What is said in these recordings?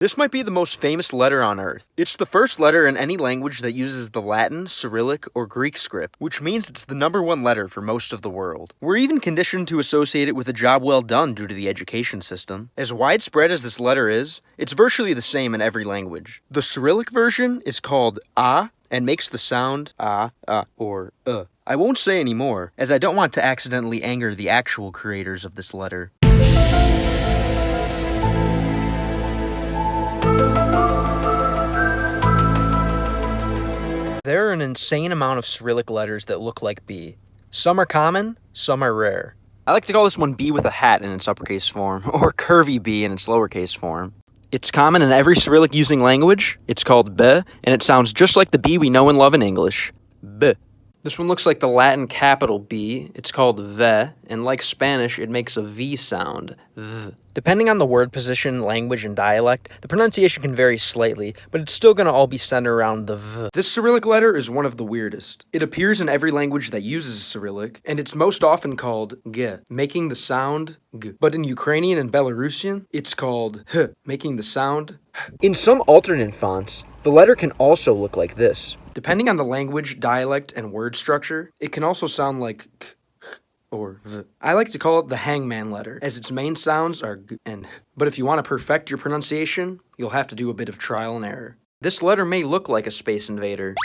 This might be the most famous letter on Earth. It's the first letter in any language that uses the Latin, Cyrillic, or Greek script, which means it's the #1 letter for most of the world. We're even conditioned to associate it with a job well done due to the education system. As widespread as this letter is, it's virtually the same in every language. The Cyrillic version is called A and makes the sound A, or I won't say any more, as I don't want to accidentally anger the actual creators of this letter. There are an insane amount of Cyrillic letters that look like B. Some are common, some are rare. I like to call this one B with a hat in its uppercase form, or curvy B in its lowercase form. It's common in every Cyrillic using language. It's called B, and it sounds just like the B we know and love in English. B. This one looks like the Latin capital B. It's called V, and like Spanish, it makes a V sound. V. Depending on the word position, language, and dialect, the pronunciation can vary slightly, but it's still going to all be centered around the V. This Cyrillic letter is one of the weirdest. It appears in every language that uses Cyrillic, and it's most often called G, making the sound G. But in Ukrainian and Belarusian, it's called H, making the sound H. In some alternate fonts, the letter can also look like this. Depending on the language, dialect, and word structure, it can also sound like K, H, or V. I like to call it the hangman letter, as its main sounds are G and H. But if you want to perfect your pronunciation, you'll have to do a bit of trial and error. This letter may look like a space invader,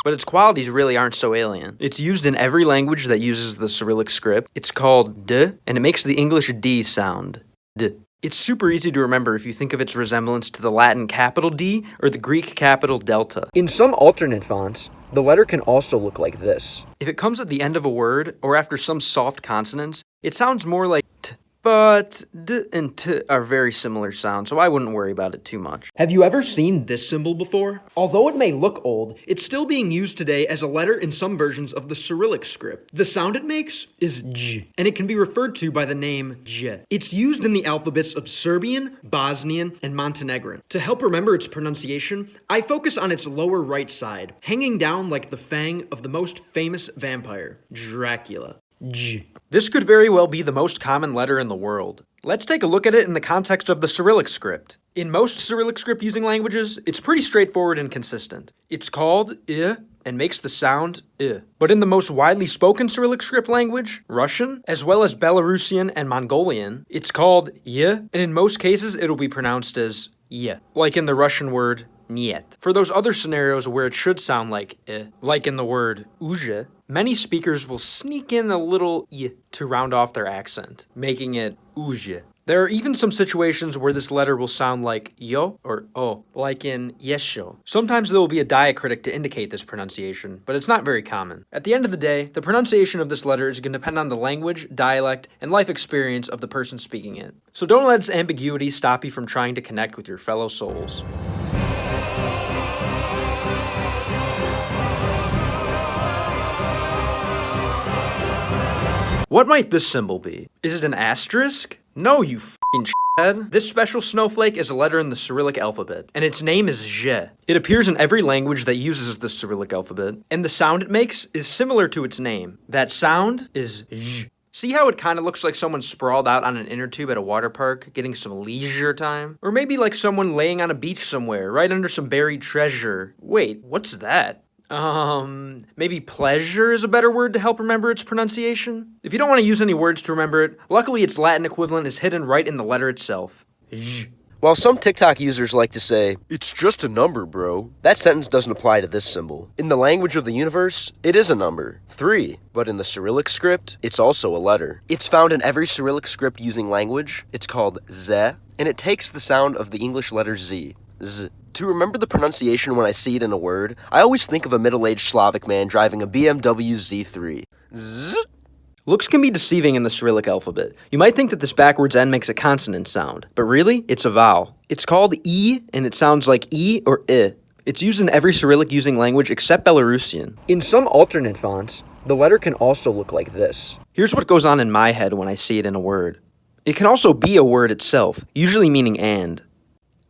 but its qualities really aren't so alien. It's used in every language that uses the Cyrillic script. It's called D, and it makes the English D sound. D. It's super easy to remember if you think of its resemblance to the Latin capital D or the Greek capital delta. In some alternate fonts, the letter can also look like this. If it comes at the end of a word or after some soft consonants, it sounds more like T. But D and T are very similar sounds, so I wouldn't worry about it too much. Have you ever seen this symbol before? Although it may look old, it's still being used today as a letter in some versions of the Cyrillic script. The sound it makes is J, and it can be referred to by the name J. It's used in the alphabets of Serbian, Bosnian, and Montenegrin. To help remember its pronunciation, I focus on its lower right side, hanging down like the fang of the most famous vampire, Dracula. J. This could very well be the most common letter in the world. Let's take a look at it in the context of the Cyrillic script. In most Cyrillic script using languages, it's pretty straightforward and consistent. It's called I and makes the sound I. But in the most widely spoken Cyrillic script language, Russian, as well as Belarusian and Mongolian, it's called Y, and in most cases it'll be pronounced as Y, like in the Russian word Niet. For those other scenarios where it should sound like I, like in the word Uzhe, many speakers will sneak in a little I to round off their accent, making it Uzhe. There are even some situations where this letter will sound like yo or o, like in yesho. Sometimes there will be a diacritic to indicate this pronunciation, but it's not very common. At the end of the day, the pronunciation of this letter is going to depend on the language, dialect, and life experience of the person speaking it. So don't let its ambiguity stop you from trying to connect with your fellow souls. What might this symbol be? Is it an asterisk? No, you f***ing shithead. This special snowflake is a letter in the Cyrillic alphabet, and its name is Zhe. It appears in every language that uses the Cyrillic alphabet, and the sound it makes is similar to its name. That sound is Z. See how it kind of looks like someone sprawled out on an inner tube at a water park, getting some leisure time? Or maybe like someone laying on a beach somewhere, right under some buried treasure. Wait, what's that? Maybe pleasure is a better word to help remember its pronunciation? If you don't want to use any words to remember it, luckily its Latin equivalent is hidden right in the letter itself. Z. While some TikTok users like to say, "It's just a number, bro," that sentence doesn't apply to this symbol. In the language of the universe, it is a number, 3, but in the Cyrillic script, it's also a letter. It's found in every Cyrillic script using language. It's called Z, and it takes the sound of the English letter Z. Z. To remember the pronunciation when I see it in a word, I always think of a middle-aged Slavic man driving a BMW Z3. Z. Looks can be deceiving in the Cyrillic alphabet. You might think that this backwards N makes a consonant sound, but really, it's a vowel. It's called E, and it sounds like E or I. It's used in every Cyrillic using language except Belarusian. In some alternate fonts, the letter can also look like this. Here's what goes on in my head when I see it in a word. It can also be a word itself, usually meaning and.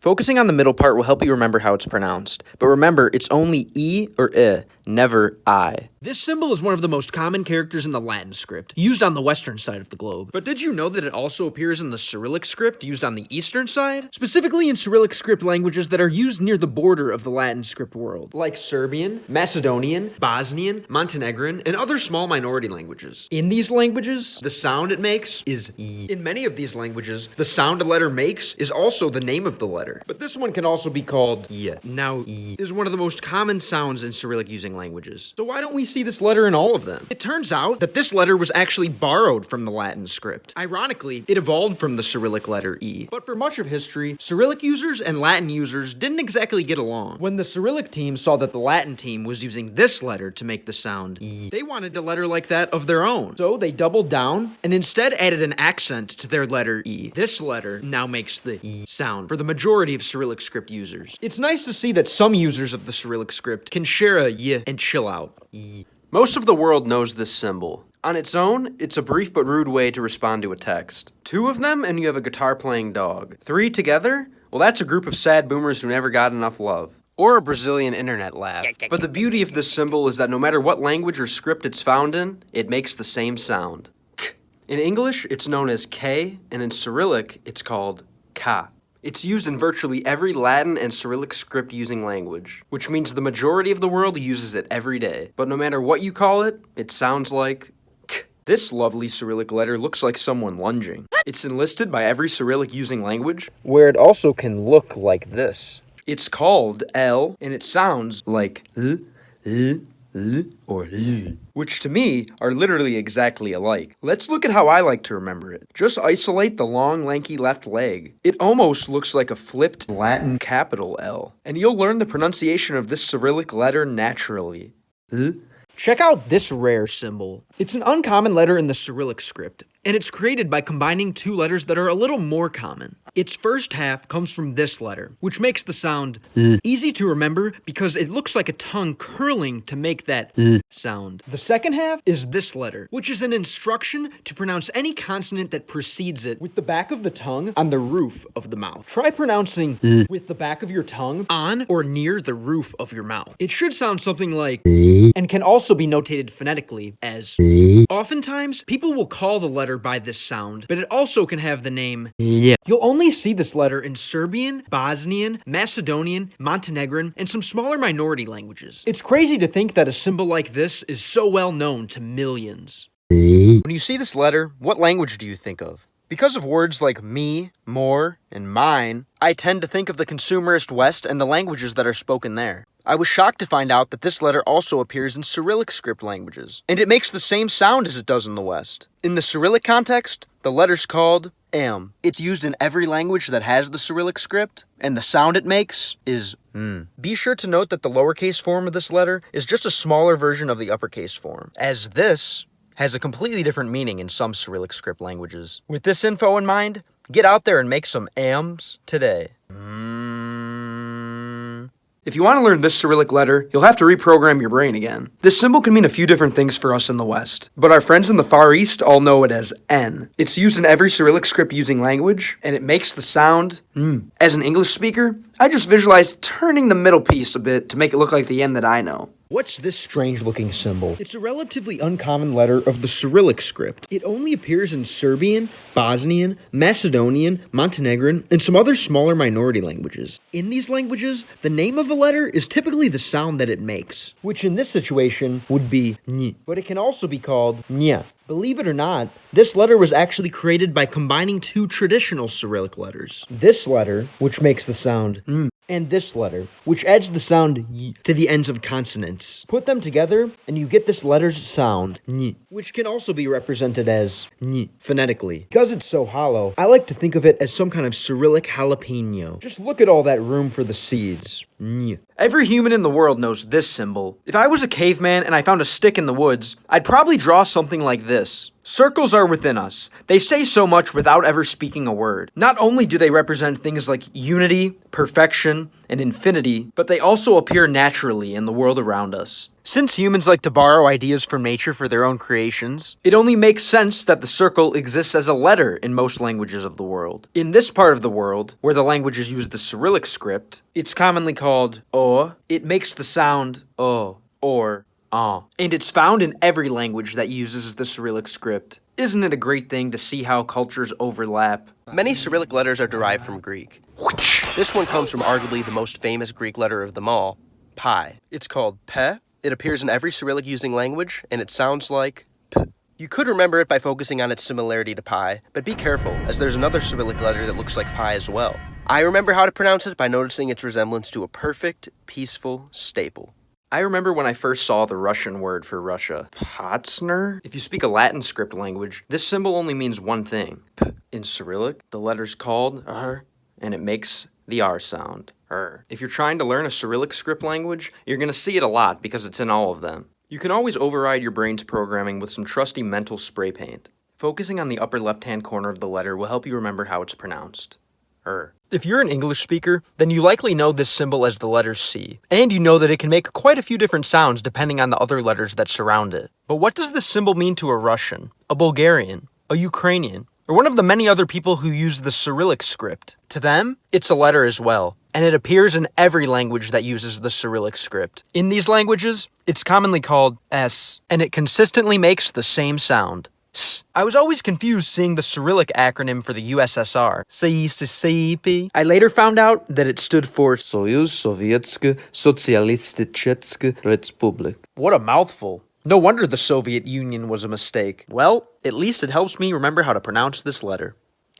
Focusing on the middle part will help you remember how it's pronounced, but remember, it's only E or I, never I. This symbol is one of the most common characters in the Latin script, used on the western side of the globe. But did you know that it also appears in the Cyrillic script, used on the eastern side? Specifically in Cyrillic script languages that are used near the border of the Latin script world, like Serbian, Macedonian, Bosnian, Montenegrin, and other small minority languages. In these languages, the sound it makes is y. In many of these languages, the sound a letter makes is also the name of the letter. But this one can also be called y. Now, y is one of the most common sounds in Cyrillic using languages. So why don't we see this letter in all of them? It turns out that this letter was actually borrowed from the Latin script. Ironically, it evolved from the Cyrillic letter E. But for much of history, Cyrillic users and Latin users didn't exactly get along. When the Cyrillic team saw that the Latin team was using this letter to make the sound E, they wanted a letter like that of their own. So they doubled down and instead added an accent to their letter E. This letter now makes the E sound for the majority of Cyrillic script users. It's nice to see that some users of the Cyrillic script can share a Y and chill out. Y. Most of the world knows this symbol. On its own, it's a brief but rude way to respond to a text. 2 of them, and you have a guitar-playing dog. 3 together? Well, that's a group of sad boomers who never got enough love. Or a Brazilian internet laugh. But the beauty of this symbol is that no matter what language or script it's found in, it makes the same sound. K. In English, it's known as K, and in Cyrillic, it's called Ka. It's used in virtually every Latin and Cyrillic script using language, which means the majority of the world uses it every day. But no matter what you call it, it sounds like K. This lovely Cyrillic letter looks like someone lunging. It's enlisted by every Cyrillic using language, where it also can look like this. It's called L, and it sounds like L, or L, which to me are literally exactly alike. Let's look at how I like to remember it. Just isolate the long, lanky left leg. It almost looks like a flipped Latin capital L, and you'll learn the pronunciation of this Cyrillic letter naturally. L. Check out this rare symbol. It's an uncommon letter in the Cyrillic script, and it's created by combining 2 letters that are a little more common. Its first half comes from this letter, which makes the sound easy to remember because it looks like a tongue curling to make that sound. The second half is this letter, which is an instruction to pronounce any consonant that precedes it with the back of the tongue on the roof of the mouth. Try pronouncing with the back of your tongue on or near the roof of your mouth. It should sound something like and can also be notated phonetically as. Oftentimes, people will call the letter by this sound, but it also can have the name yeah. You'll only see this letter in Serbian, Bosnian, Macedonian, Montenegrin, and some smaller minority languages. It's crazy to think that a symbol like this is so well known to millions. When you see this letter, what language do you think of? Because of words like me, more, and mine, I tend to think of the consumerist West and the languages that are spoken there. I was shocked to find out that this letter also appears in Cyrillic script languages, and it makes the same sound as it does in the West. In the Cyrillic context, the letter's called am. It's used in every language that has the Cyrillic script, and the sound it makes is m. Be sure to note that the lowercase form of this letter is just a smaller version of the uppercase form, as this has a completely different meaning in some Cyrillic script languages. With this info in mind, get out there and make some ams today. If you want to learn this Cyrillic letter, you'll have to reprogram your brain again. This symbol can mean a few different things for us in the West, but our friends in the Far East all know it as N. It's used in every Cyrillic script using language, and it makes the sound N. As an English speaker, I just visualized turning the middle piece a bit to make it look like the N that I know. What's this strange-looking symbol? It's a relatively uncommon letter of the Cyrillic script. It only appears in Serbian, Bosnian, Macedonian, Montenegrin, and some other smaller minority languages. In these languages, the name of a letter is typically the sound that it makes, which in this situation would be ny, but it can also be called nya. Believe it or not, this letter was actually created by combining 2 traditional Cyrillic letters. This letter, which makes the sound n, and this letter, which adds the sound y to the ends of consonants. Put them together, and you get this letter's sound, ny, which can also be represented as ny, phonetically. Because it's so hollow, I like to think of it as some kind of Cyrillic jalapeno. Just look at all that room for the seeds. Ny. Every human in the world knows this symbol. If I was a caveman and I found a stick in the woods, I'd probably draw something like this. Circles are within us. They say so much without ever speaking a word. Not only do they represent things like unity, perfection, and infinity, but they also appear naturally in the world around us. Since humans like to borrow ideas from nature for their own creations, it only makes sense that the circle exists as a letter in most languages of the world. In this part of the world, where the languages use the Cyrillic script, it's commonly called O. It makes the sound O. or and it's found in every language that uses the Cyrillic script. Isn't it a great thing to see how cultures overlap? Many Cyrillic letters are derived from Greek. This one comes from arguably the most famous Greek letter of them all, pi. It's called pe. It appears in every Cyrillic using language, and it sounds like p. You could remember it by focusing on its similarity to pi, but be careful, as there's another Cyrillic letter that looks like pi as well. I remember how to pronounce it by noticing its resemblance to a perfect, peaceful staple. I remember when I first saw the Russian word for Russia, Potsner. If you speak a Latin script language, this symbol only means one thing. P. In Cyrillic, the letter's called R, and it makes the R sound. R. If you're trying to learn a Cyrillic script language, you're going to see it a lot because it's in all of them. You can always override your brain's programming with some trusty mental spray paint. Focusing on the upper left-hand corner of the letter will help you remember how it's pronounced. R. If you're an English speaker, then you likely know this symbol as the letter C, and you know that it can make quite a few different sounds depending on the other letters that surround it. But what does this symbol mean to a Russian, a Bulgarian, a Ukrainian, or one of the many other people who use the Cyrillic script? To them, it's a letter as well, and it appears in every language that uses the Cyrillic script. In these languages, it's commonly called S, and it consistently makes the same sound. S. I was always confused seeing the Cyrillic acronym for the USSR, CICIP. I later found out that it stood for Soyuz Sovietske Sotsialistическая Republik. What a mouthful. No wonder the Soviet Union was a mistake. Well, at least it helps me remember how to pronounce this letter.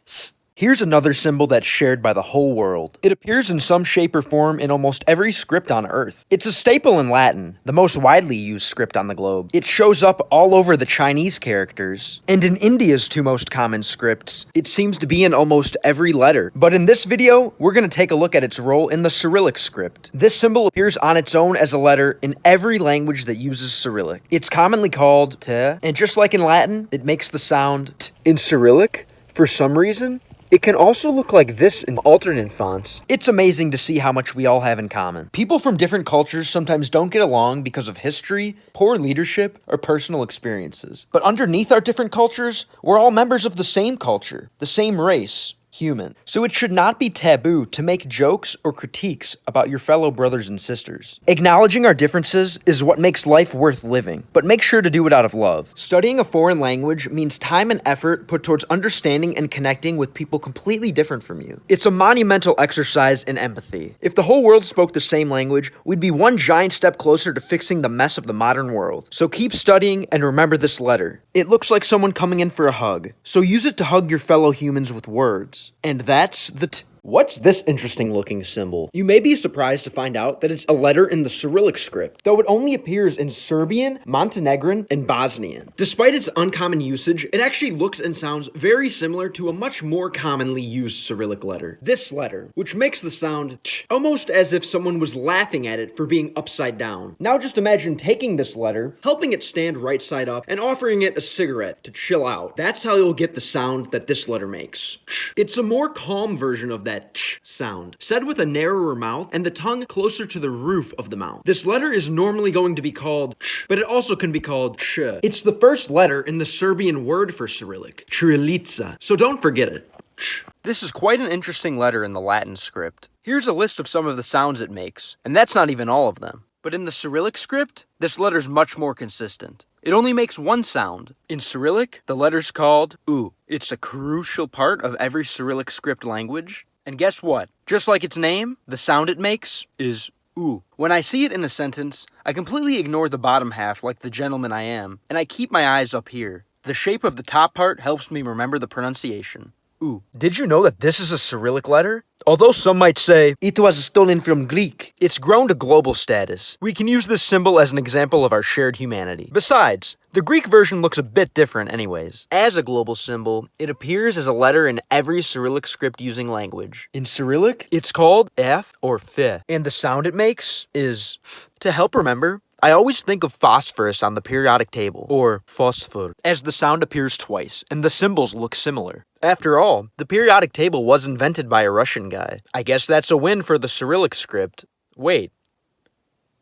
S. Here's another symbol that's shared by the whole world. It appears in some shape or form in almost every script on Earth. It's a staple in Latin, the most widely used script on the globe. It shows up all over the Chinese characters. And in India's two most common scripts, it seems to be in almost every letter. But in this video, we're going to take a look at its role in the Cyrillic script. This symbol appears on its own as a letter in every language that uses Cyrillic. It's commonly called te, and just like in Latin, it makes the sound t. In Cyrillic, for some reason, it can also look like this in alternate fonts. It's amazing to see how much we all have in common. People from different cultures sometimes don't get along because of history, poor leadership, or personal experiences. But underneath our different cultures, we're all members of the same culture, the same race. Human. So it should not be taboo to make jokes or critiques about your fellow brothers and sisters. Acknowledging our differences is what makes life worth living, but make sure to do it out of love. Studying a foreign language means time and effort put towards understanding and connecting with people completely different from you. It's a monumental exercise in empathy. If the whole world spoke the same language, we'd be one giant step closer to fixing the mess of the modern world. So keep studying and remember this letter. It looks like someone coming in for a hug, so use it to hug your fellow humans with words. And that's the t. What's this interesting looking symbol? You may be surprised to find out that it's a letter in the Cyrillic script, though it only appears in Serbian, Montenegrin, and Bosnian. Despite its uncommon usage, it actually looks and sounds very similar to a much more commonly used Cyrillic letter. This letter, which makes the sound ch, almost as if someone was laughing at it for being upside down. Now just imagine taking this letter, helping it stand right side up, and offering it a cigarette to chill out. That's how you'll get the sound that this letter makes. Ch. It's a more calm version of that ch sound, said with a narrower mouth and the tongue closer to the roof of the mouth. This letter is normally going to be called ch, but it also can be called ch. It's the first letter in the Serbian word for Cyrillic, Cyrillica, so don't forget it. Ch. This is quite an interesting letter in the Latin script. Here's a list of some of the sounds it makes, and that's not even all of them. But in the Cyrillic script, this letter's much more consistent. It only makes one sound. In Cyrillic, the letter's called U. It's a crucial part of every Cyrillic script language. And guess what? Just like its name, the sound it makes is U. When I see it in a sentence, I completely ignore the bottom half like the gentleman I am, and I keep my eyes up here. The shape of the top part helps me remember the pronunciation. U. Did you know that this is a Cyrillic letter? Although some might say, it was stolen from Greek, it's grown to global status. We can use this symbol as an example of our shared humanity. Besides, the Greek version looks a bit different anyways. As a global symbol, it appears as a letter in every Cyrillic script using language. In Cyrillic, it's called F or F, and the sound it makes is F. To help remember, I always think of phosphorus on the periodic table, or phosphor, as the sound appears twice, and the symbols look similar. After all, the periodic table was invented by a Russian guy. I guess that's a win for the Cyrillic script. Wait.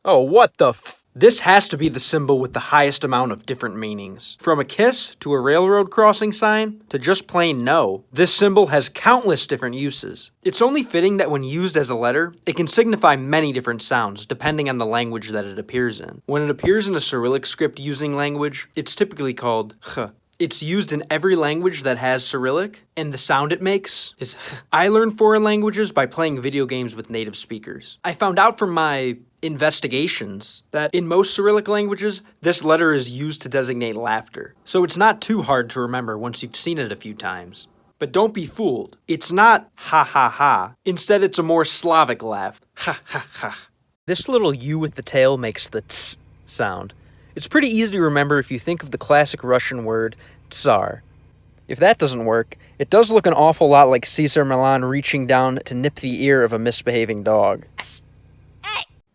Oh, what the f? This has to be the symbol with the highest amount of different meanings. From a kiss to a railroad crossing sign to just plain no, this symbol has countless different uses. It's only fitting that when used as a letter, it can signify many different sounds depending on the language that it appears in. When it appears in a Cyrillic script using language, it's typically called ch. It's used in every language that has Cyrillic, and the sound it makes is ch. I learned foreign languages by playing video games with native speakers. I found out from my investigations that in most Cyrillic languages, this letter is used to designate laughter. So it's not too hard to remember once you've seen it a few times. But don't be fooled. It's not ha ha ha. Instead, it's a more Slavic laugh. Ha ha ha. This little U with the tail makes the ts sound. It's pretty easy to remember if you think of the classic Russian word tsar. If that doesn't work, it does look an awful lot like Caesar Milan reaching down to nip the ear of a misbehaving dog.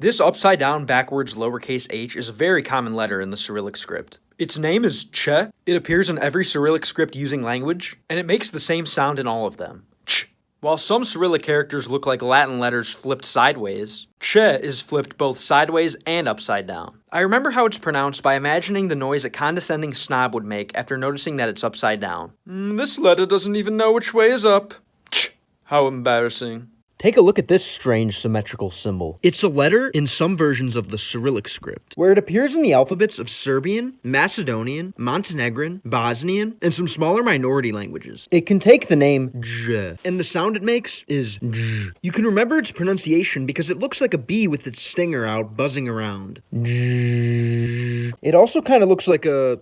This upside down backwards lowercase h is a very common letter in the Cyrillic script. Its name is ch. It appears in every Cyrillic script using language, and it makes the same sound in all of them. Ch. While some Cyrillic characters look like Latin letters flipped sideways, ch is flipped both sideways and upside down. I remember how it's pronounced by imagining the noise a condescending snob would make after noticing that it's upside down. This letter doesn't even know which way is up. Ch. How embarrassing. Take a look at this strange symmetrical symbol. It's a letter in some versions of the Cyrillic script, where it appears in the alphabets of Serbian, Macedonian, Montenegrin, Bosnian, and some smaller minority languages. It can take the name j, And the sound it makes is j. You can remember its pronunciation because it looks like a bee with its stinger out buzzing around. j. It also kind of looks like a,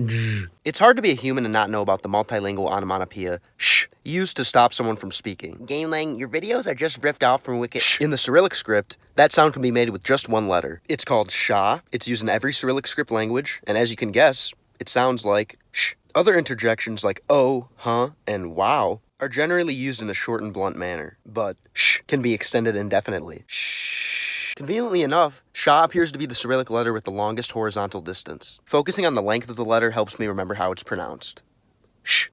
j. It's hard to be a human and not know about the multilingual onomatopoeia sh used to stop someone from speaking. GameLang, your videos are just ripped off from Wiki. In the Cyrillic script, that sound can be made with just one letter. It's called sha. It's used in every Cyrillic script language, and as you can guess, it sounds like sh. Other interjections like oh, huh, and wow are generally used in a short and blunt manner, but sh can be extended indefinitely. Shh. Conveniently enough, sha appears to be the Cyrillic letter with the longest horizontal distance. Focusing on the length of the letter helps me remember how it's pronounced. Sh.